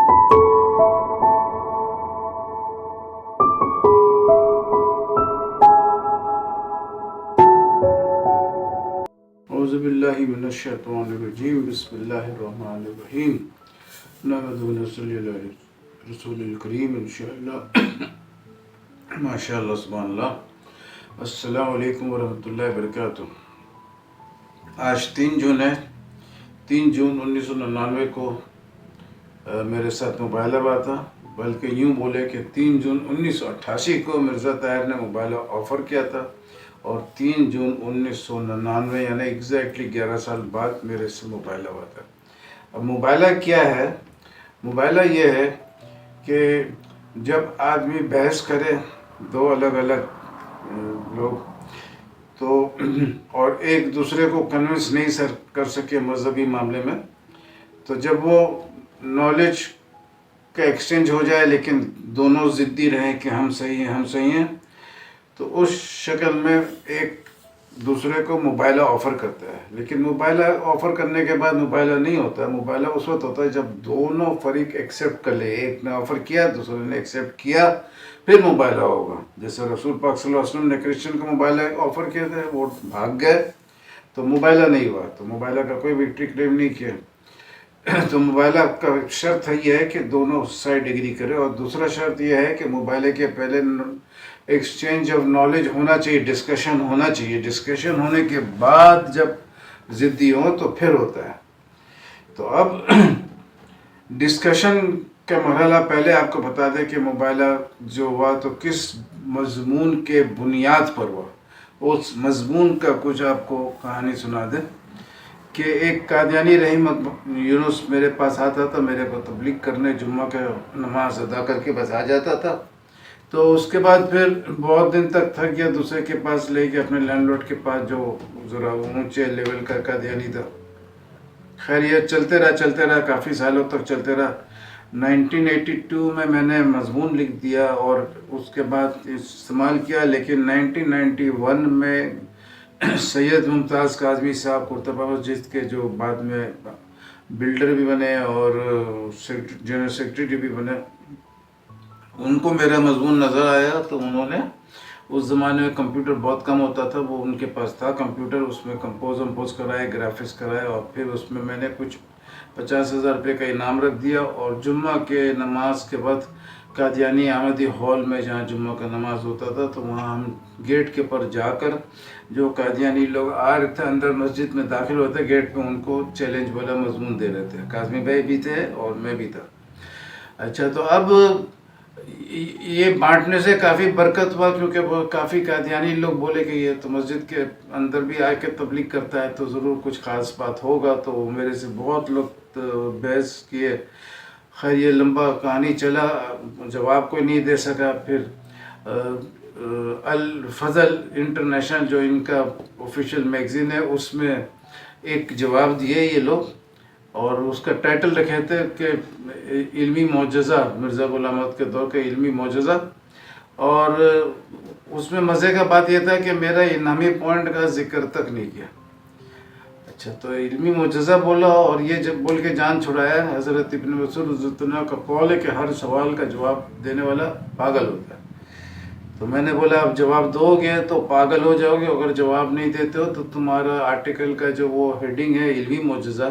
اعوذ باللہ من الشیطان الرجیم بسم اللہ الرحمن الرحیم نحمدہ و نصلی علی رسول الکریم انشاءاللہ ماشاءاللہ سبحان اللہ. السلام علیکم ورحمۃ اللہ وبرکاتہ. آج 3 جون ہے. 3 جون 1999 کو میرے ساتھ موبائل ہوا تھا، بلکہ یوں بولے کہ 3 جون 1988 کو مرزا طاہر نے موبائل آفر کیا تھا، اور 3 جون 1999 یعنی ایگزیکٹلی 11 سال بعد میرے سے موبائلہ ہوا تھا. اب موبائلہ کیا ہے؟ موبائلہ یہ ہے کہ جب آدمی بحث کرے، دو الگ الگ لوگ تو اور ایک دوسرے کو کنونس نہیں کر سکے مذہبی معاملے میں، تو جب وہ نالج کا ایکسچینج ہو جائے لیکن دونوں ضدی رہیں کہ ہم صحیح ہیں ہم صحیح ہیں، تو اس شکل میں ایک دوسرے کو موبائلہ آفر کرتا ہے. لیکن موبائلہ آفر کرنے کے بعد موبائلہ نہیں ہوتا ہے. موبائلہ اس وقت ہوتا ہے جب دونوں فریق ایکسیپٹ کر لے. ایک نے آفر کیا، دوسرے نے ایکسیپٹ کیا، پھر موبائلہ ہوگا. جیسے رسول پاک صلی اللہ علیہ وسلم نے کرسچن کو موبائلہ آفر کیا تھا، وہ بھاگ گئے تو موبائلہ نہیں ہوا. تو موبائلہ کا کوئی بھی ٹرک ڈیم نہیں کیا. تو موبائلہ کا شرط یہ ہے کہ دونوں سائڈ ایگری کرے، اور دوسرا شرط یہ ہے کہ موبائلے کے پہلے ایکسچینج آف نالج ہونا چاہیے، ڈسکشن ہونا چاہیے. ڈسکشن ہونے کے بعد جب ضدی ہوں تو پھر ہوتا ہے. تو اب ڈسکشن کا مرحلہ پہلے آپ کو بتا دیں کہ موبائلہ جو ہوا تو کس مضمون کے بنیاد پر ہوا. اس مضمون کا کچھ آپ کو کہانی سنا دیں کہ ایک قادیانی رحیم یونس میرے پاس آتا تھا، میرے کو تبلیغ کرنے، جمعہ کا نماز ادا کر کے بس آ جاتا تھا. تو اس کے بعد پھر بہت دن تک تھک گیا، دوسرے کے پاس لے کے اپنے لینڈ لارڈ کے پاس جو ذرا اونچے لیول کا قادیانی تھا. خیر یہ چلتے رہا کافی سالوں تک چلتے رہا. 1982 میں نے مضمون لکھ دیا اور اس کے بعد استعمال کیا. لیکن 1991 میں سید ممتاز کاظمی صاحب کرتبہ مسجد کے جو بعد میں بلڈر بھی بنے اور جنرل سیکرٹری بھی بنے، ان کو میرا مضمون نظر آیا. تو انہوں نے اس زمانے میں کمپیوٹر بہت کم ہوتا تھا، وہ ان کے پاس تھا کمپیوٹر، اس میں کمپوز کرائے، گرافکس کرائے، اور پھر اس میں نے کچھ 50,000 روپے کا انعام رکھ دیا. اور جمعہ کے نماز کے بعد قادیانی احمدی ہال میں جہاں جمعہ کا نماز ہوتا تھا، تو وہاں ہم گیٹ کے پر جا کر جو قادیانی لوگ آ رہے تھے اندر مسجد میں داخل ہوتے، گیٹ پہ ان کو چیلنج والا مضمون دے رہے تھے. کاظمی بھائی بھی تھے اور میں بھی تھا. اچھا، تو اب یہ بانٹنے سے کافی برکت ہوا، کیونکہ وہ کافی قادیانی لوگ بولے کہ یہ تو مسجد کے اندر بھی آ کے تبلیغ کرتا ہے تو ضرور کچھ خاص بات ہوگا. تو میرے سے بہت لوگ بحث کیے. خیر یہ لمبا کہانی چلا، جواب کوئی نہیں دے سکا. پھر الفضل انٹرنیشنل جو ان کا آفیشیل میگزین ہے، اس میں ایک جواب دیے یہ لوگ، اور اس کا ٹائٹل رکھے تھے کہ علمی معجزہ، مرزا غلام احمد کے دور کا علمی معجزہ. اور اس میں مزے کا بات یہ تھا کہ میرا انعامی پوائنٹ کا ذکر تک نہیں کیا. اچھا، تو علمی معجزہ بولا اور یہ جب بول کے جان چھڑایا. حضرت ابن مسعود رضی اللہ عنہ کا قول ہے کہ ہر سوال کا جواب دینے والا پاگل ہوتا ہے. تو میں نے بولا اب جواب دو گے تو پاگل ہو جاؤ گے، اگر جواب نہیں دیتے ہو تو تمہارا آرٹیکل کا جو وہ ہیڈنگ ہے علمی معجزہ،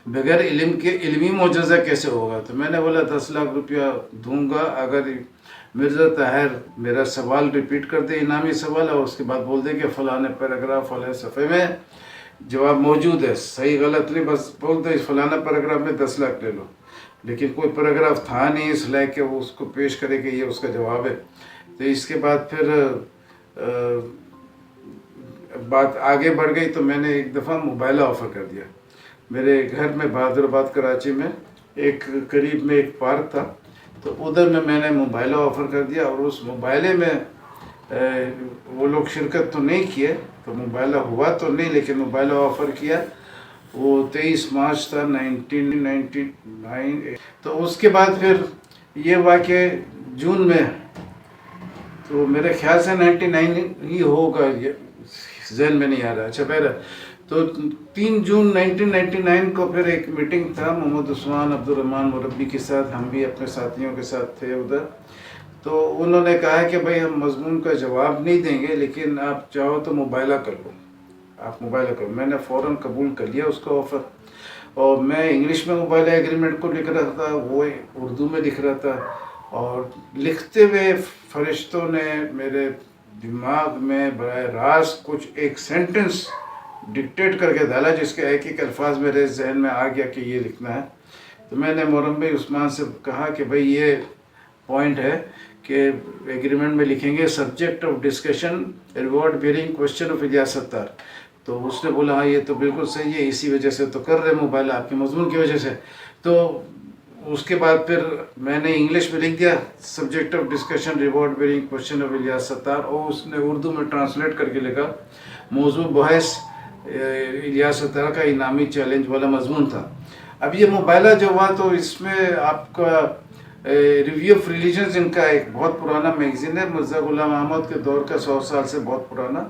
بغیر علم کے علمی معجزہ کیسے ہوگا؟ تو میں نے بولا 10 لاکھ روپیہ دوں گا اگر مرزا طاہر میرا سوال ریپیٹ کر دے، انعامی سوال، اور اس کے بعد بول دے کہ فلاں پیراگراف فلاں صفحے میں جواب موجود ہے. صحیح غلط نہیں، بس بول دے فلاں پیراگراف میں 10 لاکھ لے لو. لیکن کوئی پیراگراف تھا نہیں اس لائق کہ وہ اس کو پیش کرے کہ یہ اس کا جواب ہے. تو اس کے بعد پھر بات آگے بڑھ گئی. تو میں نے ایک دفعہ موبائلہ آفر کر دیا. میرے گھر میں بہادر آباد کراچی میں ایک قریب میں ایک پارک تھا، تو ادھر میں نے موبائلہ آفر کر دیا. اور اس موبائلے میں وہ لوگ شرکت تو نہیں کیے، تو موبائلہ ہوا تو نہیں، لیکن موبائلہ آفر کیا. وہ 23 مارچ تھا 1999. تو اس کے بعد پھر یہ واقع جون میں، تو میرے خیال سے 99 ہی ہوگا، یہ ذہن میں نہیں آ رہا. اچھا بہرحال تو 3 جون 1999 کو پھر ایک میٹنگ تھا محمد عثمان عبدالرحمن مربی کے ساتھ، ہم بھی اپنے ساتھیوں کے ساتھ تھے ادھر. تو انہوں نے کہا کہ بھائی ہم مضمون کا جواب نہیں دیں گے، لیکن آپ چاہو تو مباہلہ کر لو، آپ مباہلہ کرو. میں نے فوراً قبول کر لیا اس کا آفر، اور میں انگلش میں مباہلہ ایگریمنٹ کو لکھ رہا تھا، وہ اردو میں لکھ رہا تھا. اور لکھتے ہوئے فرشتوں نے میرے دماغ میں براہ راست کچھ ایک سینٹنس ڈکٹیٹ کر کے ڈالا، جس کے ایک ایک الفاظ میرے ذہن میں آ گیا کہ یہ لکھنا ہے. تو میں نے مربی عثمان سے کہا کہ بھائی یہ پوائنٹ ہے کہ ایگریمنٹ میں لکھیں گے subject of discussion reward bearing question of Ilyas Sattar. تو اس نے بولا ہاں یہ تو بالکل صحیح ہے، اسی وجہ سے تو کر رہے مباہلہ، آپ کے مضمون کی وجہ سے. تو اس کے بعد پھر میں نے انگلش میں لکھ دیا subject of discussion reward bearing question of Ilyas Sattar, اور اس نے اردو میں ٹرانسلیٹ کر کے لکھا موضوع بحث الیاس ستار کا انعامی چیلنج والا مضمون تھا. اب یہ مباہلہ جو ہوا تو اس میں آپ کا ریویو آف ریلیجنز ان کا ایک بہت پرانا میگزین ہے، مرزا غلام احمد کے دور کا، 100 سال سے بہت پرانا.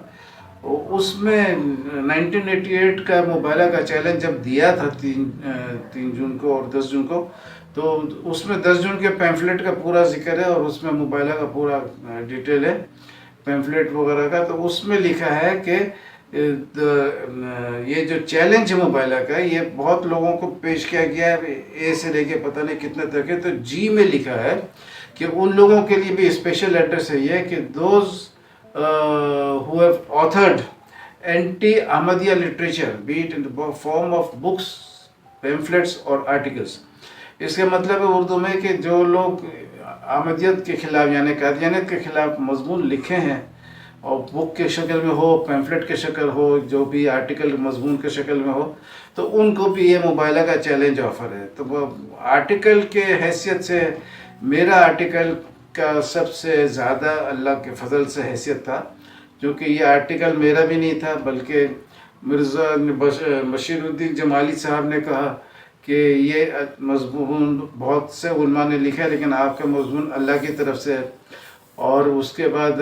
اس میں 1988 کا مباہلہ کا چیلنج جب دیا تھا 3 جون کو اور 10 جون کو، تو اس میں 10 جون کے پیمفلیٹ کا پورا ذکر ہے، اور اس میں مباہلہ کا پورا ڈیٹیل ہے پیمفلیٹ وغیرہ کا. تو اس میں لکھا ہے کہ یہ جو چیلنج ہے مباہلہ کا، یہ بہت لوگوں کو پیش کیا گیا ہے، اے سے لے کے پتہ نہیں کتنے تک ہے. تو جی میں لکھا ہے کہ ان لوگوں کے لیے بھی اسپیشل ایڈریس ہے یہ کہ those who have authored anti-Ahmadiyya literature, be it in the form of books, pamphlets اور articles. اس کے مطلب ہے اردو میں کہ جو لوگ احمدیت کے خلاف یعنی قادیانیت کے خلاف مضمون لکھے ہیں، اور بک کے شکل میں ہو، پیمفلیٹ کے شکل ہو، جو بھی آرٹیکل مضمون کے شکل میں ہو، تو ان کو بھی یہ مباہلہ کا چیلنج آفر ہے. تو وہ آرٹیکل کے حیثیت سے میرا آرٹیکل کا سب سے زیادہ اللہ کے فضل سے حیثیت تھا، کیونکہ یہ آرٹیکل میرا بھی نہیں تھا، بلکہ مرزا بشیر الدین جمالی صاحب نے کہا کہ یہ مضمون بہت سے علماء نے لکھا ہے لیکن آپ کا مضمون اللہ کی طرف سے ہے. اور اس کے بعد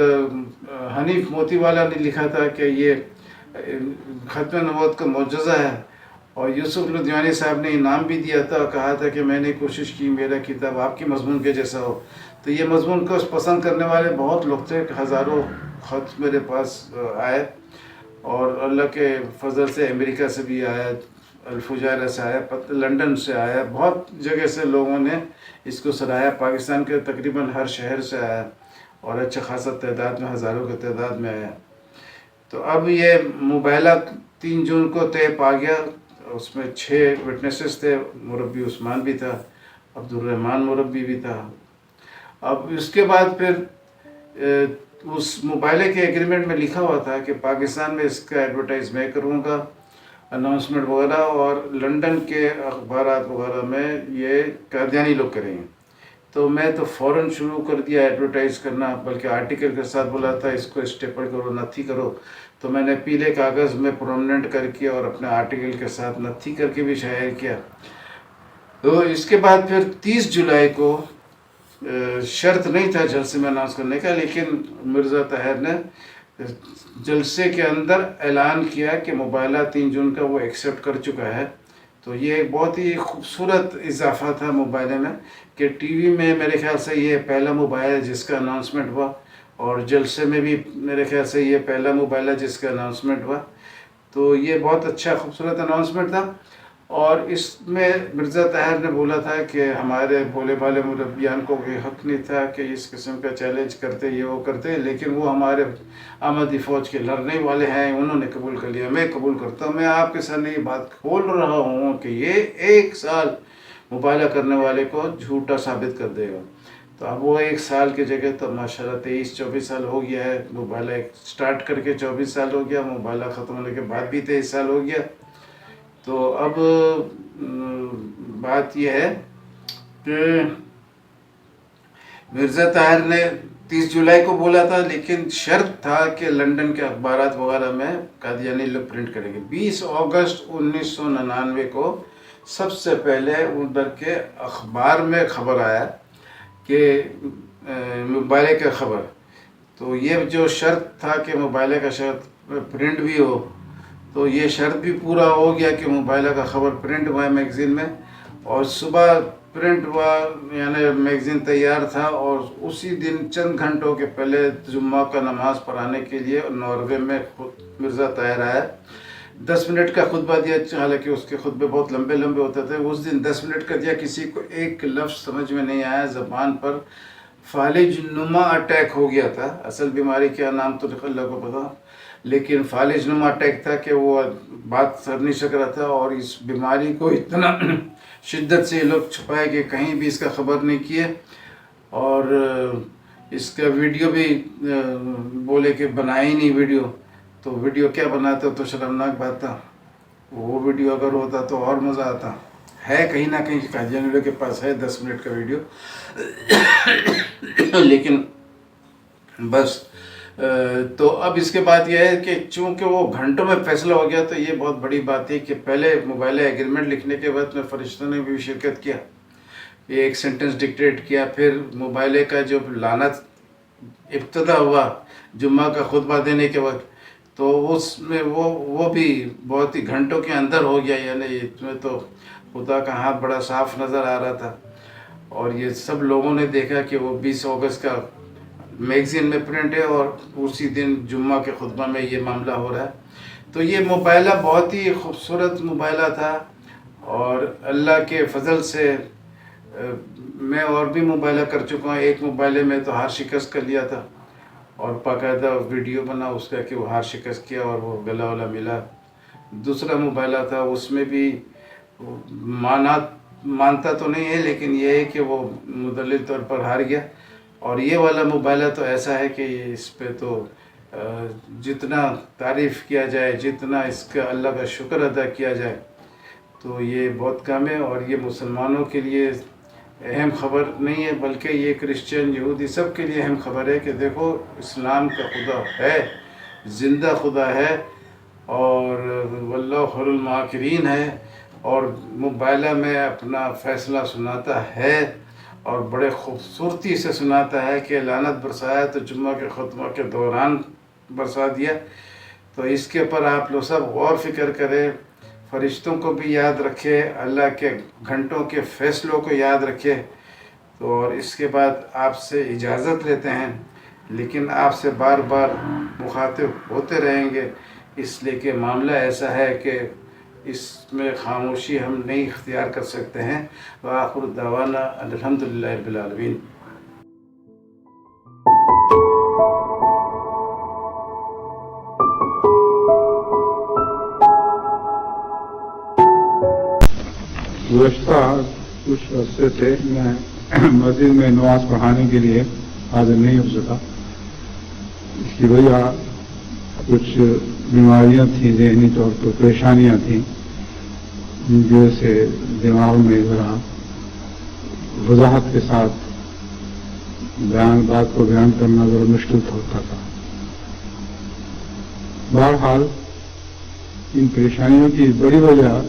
حنیف موتی والا نے لکھا تھا کہ یہ ختم نبوت کا معجزہ ہے، اور یوسف لدھیانی صاحب نے انعام بھی دیا تھا اور کہا تھا کہ میں نے کوشش کی میرا کتاب آپ کے مضمون کے جیسا ہو. تو یہ مضمون کو پسند کرنے والے بہت لوگ تھے، ہزاروں خط میرے پاس آئے، اور اللہ کے فضل سے امریکہ سے بھی آیا، الفجائرہ سے آیا، لنڈن سے آیا، بہت جگہ سے لوگوں نے اس کو سراہا. پاکستان کے تقریباً ہر شہر سے آیا، اور اچھا خاصا تعداد میں، ہزاروں کی تعداد میں آیا. تو اب یہ مباہلہ 3 جون کو طے پا گیا. اس میں 6 وٹنسز تھے، مربی عثمان بھی تھا، عبدالرحمن مربی بھی تھا. اب اس کے بعد پھر اس مباہلے کے ایگریمنٹ میں لکھا ہوا تھا کہ پاکستان میں اس کا ایڈورٹائز میں کروں گا، اناؤنسمنٹ وغیرہ، اور لنڈن کے اخبارات وغیرہ میں یہ قادیانی لوگ کریں گے. تو میں تو فوراً شروع کر دیا ایڈورٹائز کرنا، بلکہ آرٹیکل کے ساتھ بولا تھا اس کو اسٹیپل کرو، نتھی کرو. تو میں نے پیلے کاغذ میں پرومننٹ کر کے اور اپنے آرٹیکل کے ساتھ نتھی کر کے بھی شائع کیا. تو اس کے بعد پھر 30 جولائی کو شرط نہیں تھا جلسے میں اناؤنس کرنے کا، لیکن مرزا طاہر نے جلسے کے اندر اعلان کیا کہ مباہلہ 3 جون کا وہ ایکسیپٹ کر چکا ہے. تو یہ ایک بہت ہی خوبصورت اضافہ تھا مباہلے میں کہ ٹی وی میں میرے خیال سے یہ پہلا مباہلہ جس کا اناؤنسمنٹ ہوا، اور جلسے میں بھی میرے خیال سے یہ پہلا مباہلہ جس کا اناؤنسمنٹ ہوا. تو یہ بہت اچھا خوبصورت اناؤنسمنٹ تھا. اور اس میں مرزا طاہر نے بولا تھا کہ ہمارے بھولے بھالے مربیان کو کوئی حق نہیں تھا کہ اس قسم کا چیلنج کرتے، یہ وہ کرتے، لیکن وہ ہمارے احمدی فوج کے لڑنے والے ہیں، انہوں نے قبول کر لیا، میں قبول کرتا ہوں. میں آپ کے سامنے یہ بات کھول رہا ہوں کہ یہ 1 سال مباہلہ کرنے والے کو جھوٹا ثابت کر دے گا. تو اب وہ 1 سال کی جگہ تو ماشاءاللہ 23-24 سال ہو گیا ہے. مباہلہ سٹارٹ کر کے 24 سال ہو گیا، مباہلہ ختم ہونے کے بعد بھی 23 سال ہو گیا. تو اب بات یہ ہے کہ مرزا طاہر نے 30 جولائی کو بولا تھا، لیکن شرط تھا کہ لنڈن کے اخبارات وغیرہ میں قادیانی لوگ پرنٹ کریں گے. 20 اگست 1999 کو سب سے پہلے ادھر کے اخبار میں خبر آیا کہ مباہلے کا خبر. تو یہ جو شرط تھا کہ مباہلے کا شرط پرنٹ بھی ہو، تو یہ شرط بھی پورا ہو گیا کہ مباحلہ کا خبر پرنٹ ہوا ہے میگزین میں، اور صبح پرنٹ ہوا یعنی میگزین تیار تھا، اور اسی دن چند گھنٹوں کے پہلے جمعہ کا نماز پڑھانے کے لیے ناروے میں مرزا طاہر آیا، 10 منٹ کا خطبہ دیا، حالانکہ اس کے خطبے بہت لمبے لمبے ہوتے تھے، اس دن 10 منٹ کا دیا، کسی کو ایک لفظ سمجھ میں نہیں آیا، زبان پر فالج نما اٹیک ہو گیا تھا، اصل بیماری کیا نام تو اللہ کو پتا، لیکن فالج نما اٹیک تھا کہ وہ بات کر نہیں سک رہا تھا، اور اس بیماری کو اتنا شدت سے لوگ چھپائے کہ کہیں بھی اس کا خبر نہیں کیے، اور اس کا ویڈیو بھی بولے کہ بنائی نہیں ویڈیو، تو ویڈیو کیا بناتا تو شرمناک بات تھا، وہ ویڈیو اگر ہوتا تو اور مزہ آتا، ہے کہیں نہ کہیں قادیانی کے پاس ہے 10 منٹ کا ویڈیو، لیکن بس تو اب اس کے بعد یہ ہے کہ چونکہ وہ گھنٹوں میں فیصلہ ہو گیا، تو یہ بہت بڑی بات ہے کہ پہلے مباحلہ ایگریمنٹ لکھنے کے بعد میں فرشتوں نے بھی شرکت کیا، یہ ایک سینٹنس ڈکٹیٹ کیا، پھر مباحلے کا جو لعنت ابتدا ہوا جمعہ کا خطبہ دینے کے وقت، تو اس میں وہ بھی بہت ہی گھنٹوں کے اندر ہو گیا، یعنی اس میں تو خدا کا ہاتھ بڑا صاف نظر آ رہا تھا، اور یہ سب لوگوں نے دیکھا کہ وہ 20 اگست کا میگزین میں پرنٹ ہے، اور اسی دن جمعہ کے خطبہ میں یہ معاملہ ہو رہا ہے۔ تو یہ مباحلہ بہت ہی خوبصورت مباحلہ تھا، اور اللہ کے فضل سے میں اور بھی مباحلہ کر چکا ہوں، ایک مباحلے میں تو ہار شکست کر لیا تھا، اور باقاعدہ ویڈیو بنا اس کا کہ وہ ہار شکست کیا اور وہ گلا ولا ملا۔ دوسرا مباحلہ تھا، اس میں بھی مانتا تو نہیں ہے، لیکن یہ ہے کہ وہ مدلل طور پر ہار گیا، اور یہ والا مباحلہ تو ایسا ہے کہ اس پہ تو جتنا تعریف کیا جائے، جتنا اس کا اللہ کا شکر ادا کیا جائے، تو یہ بہت کم ہے، اور یہ مسلمانوں کے لیے اہم خبر نہیں ہے، بلکہ یہ کرسچن یہودی سب کے لیے اہم خبر ہے کہ دیکھو اسلام کا خدا ہے، زندہ خدا ہے، اور واللہ خیر الماکرین ہے، اور مباحلہ میں اپنا فیصلہ سناتا ہے، اور بڑے خوبصورتی سے سناتا ہے کہ لعنت برسایا تو جمعہ کے خطبہ کے دوران برسا دیا۔ تو اس کے اوپر آپ لوگ سب غور فکر کریں، فرشتوں کو بھی یاد رکھے، اللہ کے گھنٹوں کے فیصلوں کو یاد رکھے۔ تو اور اس کے بعد آپ سے اجازت لیتے ہیں، لیکن آپ سے بار بار مخاطب ہوتے رہیں گے، اس لیے کہ معاملہ ایسا ہے کہ اس میں خاموشی ہم نہیں اختیار کر سکتے ہیں۔ وآخر دعوانا الحمدللہ رب العالمین۔ گزشتہ کچھ عرصے سے میں مسجد میں نماز پڑھانے کے لیے حاضر نہیں ہو سکا، اس کی وجہ کچھ بیماریاں تھیں، ذہنی طور پر پریشانیاں تھیں، جن کی وجہ سے دماغ میں ذرا وضاحت کے ساتھ بات کو بیان کرنا ذرا مشکل ہوتا تھا۔ بہرحال ان پریشانیوں کی بڑی وجہ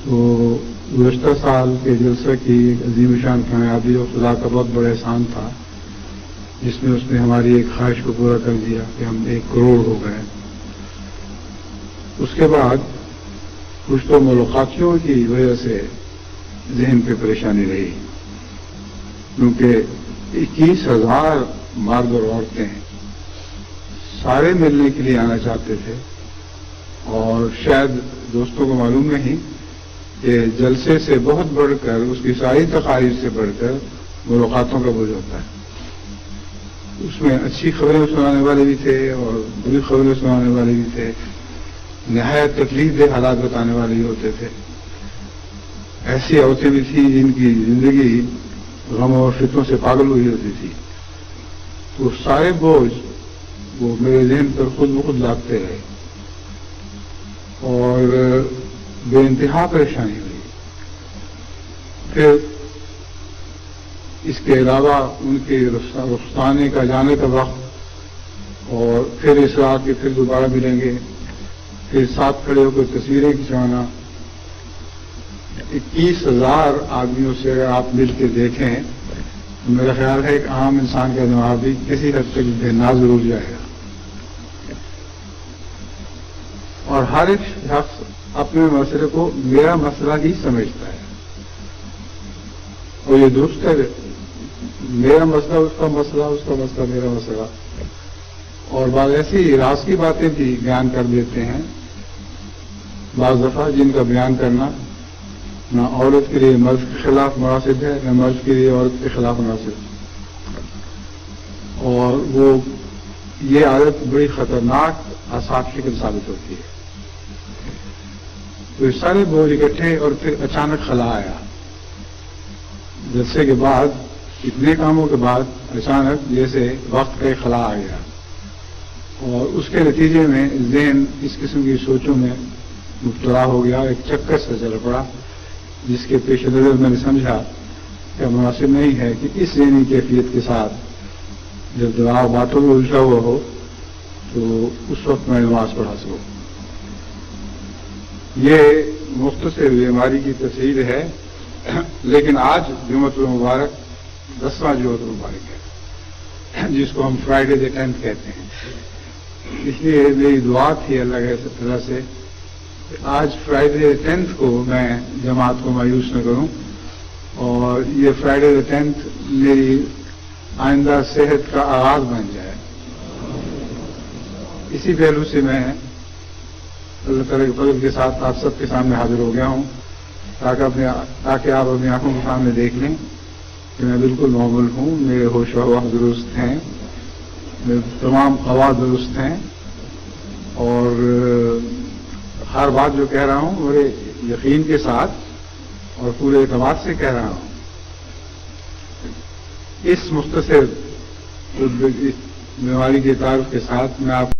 تو گزشتہ سال کے جلسہ کی ایک عظیم شان کامیابی اور خدا کا بہت بڑا احسان تھا، جس میں اس نے ہماری ایک خواہش کو پورا کر دیا کہ ہم 1 کروڑ ہو گئے۔ اس کے بعد کچھ تو ملاقاتیوں کی وجہ سے ذہن پہ پریشانی رہی، کیونکہ 21,000 مرد اور عورتیں سارے ملنے کے لیے آنا چاہتے تھے، اور شاید دوستوں کو معلوم نہیں کہ جلسے سے بہت بڑھ کر، اس کی ساری تقاریب سے بڑھ کر ملاقاتوں کا بوجھ ہوتا ہے۔ اس میں اچھی خبریں سنانے والے بھی تھے اور بری خبریں سنانے والے بھی تھے، نہایت تکلیف دہ حالات بتانے والے بھی ہوتے تھے، ایسی عورتیں بھی تھیں جن کی زندگی غم اور فتنوں سے پاگل ہوئی ہوتی تھی۔ تو سارے بوجھ وہ میرے ذہن پر خود بخود لاگتے رہے، اور بے انتہا پریشانی ہوئی۔ پھر اس کے علاوہ ان کے رخصتانے کا جانے کا وقت، اور پھر اس رات کے پھر دوبارہ ملیں گے، پھر ساتھ کھڑے ہو کر تصویریں کھنچوانا۔ 21,000 آدمیوں سے اگر آپ مل کے دیکھیں تو میرا خیال ہے کہ عام انسان کا دماغ بھی کسی حد تک بے ناز ضرور جائے گا۔ اور ہر ایک شخص اپنے مسئلے کو میرا مسئلہ ہی سمجھتا ہے، اور یہ درست ہے، میرا مسئلہ اس کا مسئلہ، اس کا مسئلہ میرا مسئلہ، اور بعض ایسی راز کی باتیں بھی بیان کر دیتے ہیں بعض دفعہ جن کا بیان کرنا نہ عورت کے لیے مرد کے خلاف مناسب ہے، نہ مرد کے لیے عورت کے خلاف مناسب ہے، اور وہ یہ عادت بڑی خطرناک آسات شکل ثابت ہوتی ہے۔ تو سارے بول اکٹھے اور پھر اچانک خلا آیا، جلسے کے بعد اتنے کاموں کے بعد اچانک جیسے وقت کا ایک خلا آ گیا، اور اس کے نتیجے میں ذہن اس قسم کی سوچوں میں مبتلا ہو گیا، ایک چکر سے چل پڑا، جس کے پیش نظر میں نے سمجھا کہ مناسب نہیں ہے کہ اس ذہنی کیفیت کے ساتھ جب دماغ باتوں میں الجھا ہوا ہو تو اس وقت میں نماز پڑھا سکوں۔ یہ مختصر بیماری کی تفصیل ہے، لیکن آج جمعۃ المبارک 10واں جمعۃ المبارک ہے، جس کو ہم فرائیڈے دی 10th کہتے ہیں۔ اس لیے میری دعا تھی اللہ تعالیٰ سے کہ آج فرائیڈے دی 10th کو میں جماعت کو مایوس نہ کروں، اور یہ فرائیڈے دی 10th میری آئندہ صحت کا آغاز بن جائے۔ اسی پہلو سے میں اللہ تعالیٰ کے فضل کے ساتھ آپ سب کے سامنے حاضر ہو گیا ہوں، تاکہ آپ اپنی آنکھوں کے سامنے دیکھ لیں کہ میں بالکل نارمل ہوں، میرے ہوش و حواس درست ہیں، میرے تمام قواعد درست ہیں، اور ہر بات جو کہہ رہا ہوں بڑے یقین کے ساتھ اور پورے اعتماد سے کہہ رہا ہوں۔ اس مختصر بیماری کے تعارف کے ساتھ میں آپ